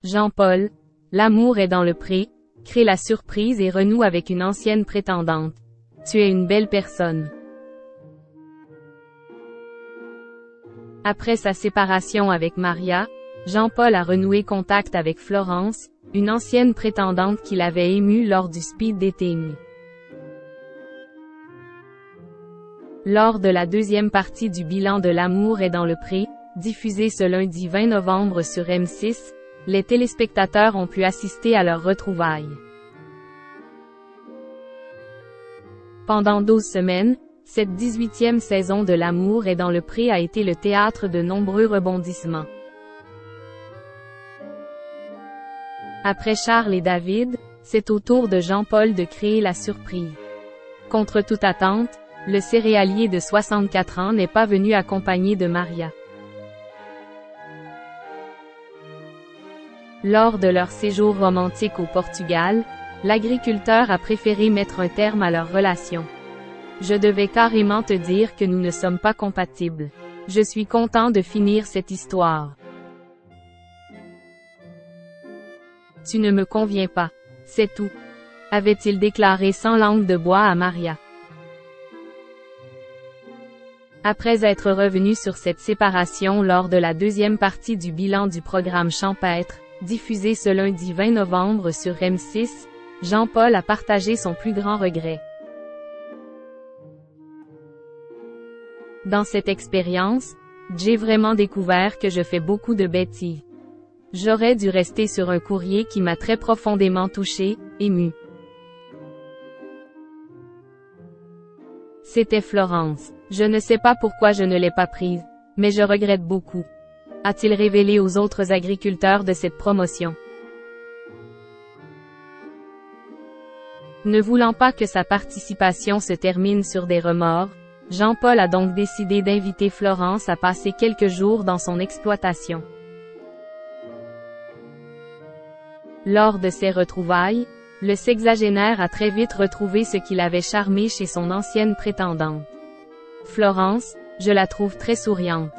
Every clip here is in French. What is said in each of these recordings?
Jean-Paul, l'amour est dans le pré, crée la surprise et renoue avec une ancienne prétendante. Tu es une belle personne. Après sa séparation avec Maria, Jean-Paul a renoué contact avec Florence, une ancienne prétendante qu'il avait émue lors du speed dating. Lors de la deuxième partie du bilan de l'amour est dans le pré, diffusé ce lundi 20 novembre sur M6, les téléspectateurs ont pu assister à leurs retrouvailles. Pendant 12 semaines, cette 18e saison de l'amour est dans le pré a été le théâtre de nombreux rebondissements. Après Charles et David, c'est au tour de Jean-Paul de créer la surprise. Contre toute attente, le céréalier de 64 ans n'est pas venu accompagné de Maria. Lors de leur séjour romantique au Portugal, l'agriculteur a préféré mettre un terme à leur relation. Je devais carrément te dire que nous ne sommes pas compatibles. Je suis content de finir cette histoire. Tu ne me conviens pas. C'est tout. Avait-il déclaré sans langue de bois à Maria. Après être revenu sur cette séparation lors de la deuxième partie du bilan du programme Champêtre, diffusé ce lundi 20 novembre sur M6, Jean-Paul a partagé son plus grand regret. Dans cette expérience, j'ai vraiment découvert que je fais beaucoup de bêtises. J'aurais dû rester sur un courrier qui m'a très profondément touché, ému. C'était Florence. Je ne sais pas pourquoi je ne l'ai pas prise, mais je regrette beaucoup. A-t-il révélé aux autres agriculteurs de cette promotion. Ne voulant pas que sa participation se termine sur des remords, Jean-Paul a donc décidé d'inviter Florence à passer quelques jours dans son exploitation. Lors de ces retrouvailles, le sexagénaire a très vite retrouvé ce qui l'avait charmé chez son ancienne prétendante. Florence, je la trouve très souriante.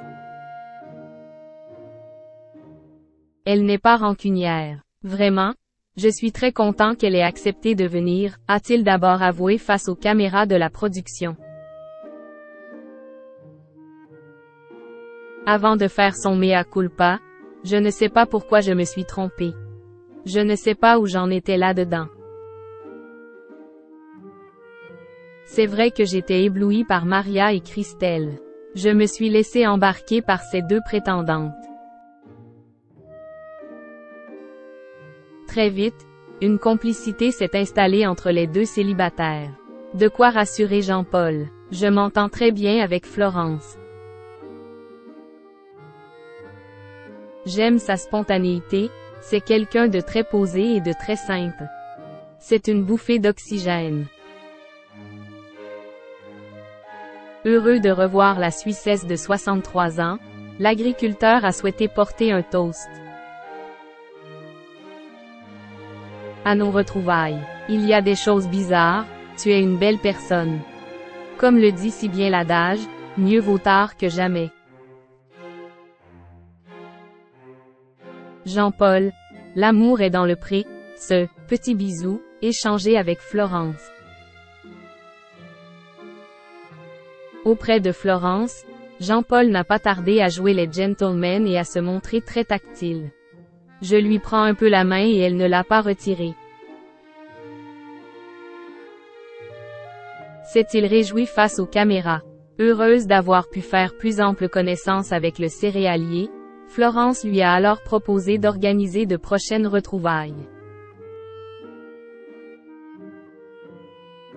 Elle n'est pas rancunière. Vraiment, je suis très content qu'elle ait accepté de venir, a-t-il d'abord avoué face aux caméras de la production. Avant de faire son mea culpa, je ne sais pas pourquoi je me suis trompé. Je ne sais pas où j'en étais là-dedans. C'est vrai que j'étais éblouie par Maria et Christelle. Je me suis laissée embarquer par ces deux prétendantes. Très vite, une complicité s'est installée entre les deux célibataires. De quoi rassurer Jean-Paul. Je m'entends très bien avec Florence. J'aime sa spontanéité, c'est quelqu'un de très posé et de très simple. C'est une bouffée d'oxygène. Heureux de revoir la Suissesse de 63 ans, l'agriculteur a souhaité porter un toast. À nos retrouvailles. Il y a des choses bizarres, tu es une belle personne. Comme le dit si bien l'adage, mieux vaut tard que jamais. Jean-Paul, l'amour est dans le pré, ce petit bisou, échangé avec Florence. Auprès de Florence, Jean-Paul n'a pas tardé à jouer les gentlemen et à se montrer très tactile. Je lui prends un peu la main et elle ne l'a pas retirée. S'est-il réjoui face aux caméras. Heureuse d'avoir pu faire plus ample connaissance avec le céréalier, Florence lui a alors proposé d'organiser de prochaines retrouvailles.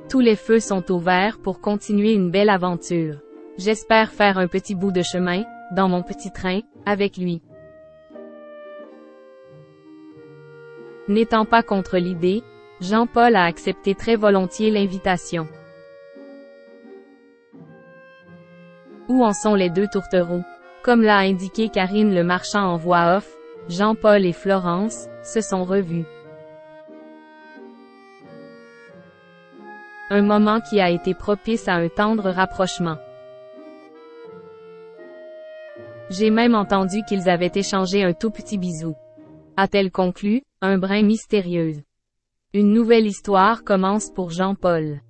Tous les feux sont au vert pour continuer une belle aventure. J'espère faire un petit bout de chemin, dans mon petit train, avec lui. N'étant pas contre l'idée, Jean-Paul a accepté très volontiers l'invitation. Où en sont les deux tourtereaux? Comme l'a indiqué Karine Le Marchand en voix off, Jean-Paul et Florence se sont revus. Un moment qui a été propice à un tendre rapprochement. J'ai même entendu qu'ils avaient échangé un tout petit bisou. a-t-elle conclu, un brin mystérieuse. Une nouvelle histoire commence pour Jean-Paul.